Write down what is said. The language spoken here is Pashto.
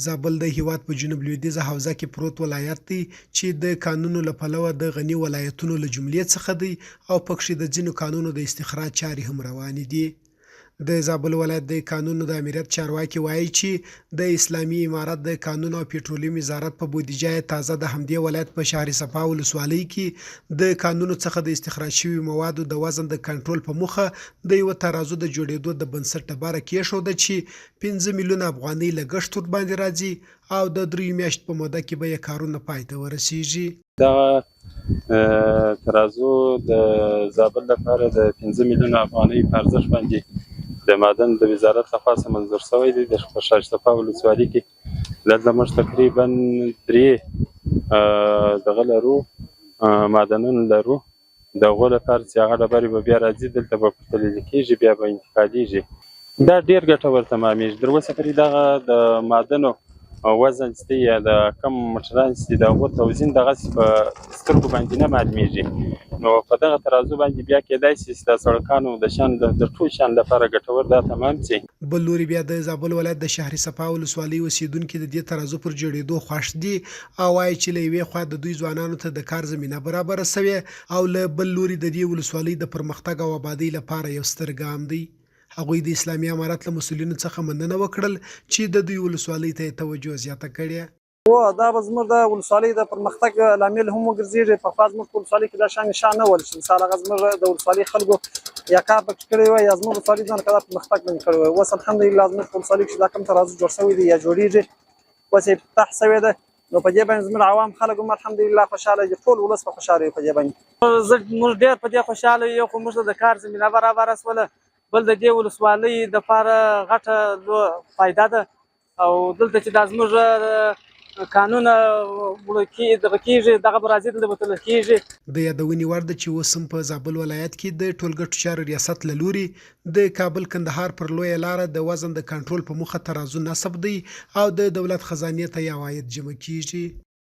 زابل د هیواد په جنوب لویدیځه حوزه کې پروت ولایت دی چې د کانونو له پلوه د غني ولایتونو له جملې څخه دی او پکښې د ځینو کانونو د استخراج چارې هم روانې دي. د زابل ولایت د کانونو د امریت چارواکي وایي چې د اسلامي امارت د کانونو او پټرولیم وزارت په بودیجه تازه د همدې ولایت په شهر صفا ولسوالۍ کې د کانونو څخه د استخراج شوي موادو د وزن د کنټرول په موخه د یوه ترازو د جوړېدو د بنسټ ډبره کېښوده چې 5 میلیونه افغانۍ لګښت ورباندې راځي او د 3 میاشتو په موده کې به یې کارونه پای ته ورسیږي. دغه ترازو د زابل لپاره د 15 میلیونه افغانۍ په ارزښت باندې د معدن د وزارت لخوا منظور شوی دی. د شهر صفا ولسوالۍ کې دلته موږ تقریبا 3 دغه لرو معدنونه لرو. د هغو لپاره چې هغه ډبرې به بیا راځي دلته به پورتللی کېږي بیا به انتقالېږي. دا ډېر ګټور تمامېږي. تر اوسه پورې دغه د معدنو وزن چې دی یا د کم موټران چې دي د هغو توزین دغسې په سترګو باندې نه معلومېږي. نو په دغه ترازو باندې بیا کېدای شي چې د سړکانو د شان د ټول شان لپاره ګټور دا تمام شي. بل لوري بیا د زابل ولایت د شهر صفا ولسوالۍ اوسېدونکي د دې ترازو پر جوړېدو خوښ دي او وایي چې له یوې خوا د دوی ځوانانو ته د کار زمینه برابره سوې او له بل لوري د دې ولسوالۍ د پرمختګ او آبادۍ لپاره یو ستر ګام دی. هغوی د اسلامي امارت له مسؤلینو څخه مننه وکړل چې د دوی ولسوالۍ ته یې توجه زیاته کړې. دا به زموږ د ولسوالۍ د پرمختګ لامل هم وګرځېږي. پخوا زموږ په ولسوالۍ کې دا شان نشان نه ول چې مثال هغه زموږ د ولسوالۍ خلکو یا کار پکې کړی وی یا زموږ ولسوالۍ ځان کدا پرمختګ باندې کړی وی. اوس الحمدلله زموږ په ولسوالۍ کې دا کوم ترازو جوړ شوی دی یا جوړېږي اوس یې افتتاح شوی ده. نو په دې باندې زموږ عوام خلک هم الحمدلله خوشحاله دي. ټول ولس په خوشحاله وي په دې باندې. موږ ډېر په دې خوشحاله یو خو موږ ته د کار زمینه برابره شوله. بل د دې ولسوالۍ دپاره غټه فایده ده او دلته چې دا زموږ قانون دغه کېږي دغه به راځي دلته به تلل کېږي. د یادونې وړ ده چې اوس هم په زابل ولایت کې د ټولګټو چارو ریاست له لوري د کابل کندهار پر لویه لاره د وزن د کنټرول په موخه ترازو نصب دی او د دولت خزانې ته یې عواید جمع کېږي.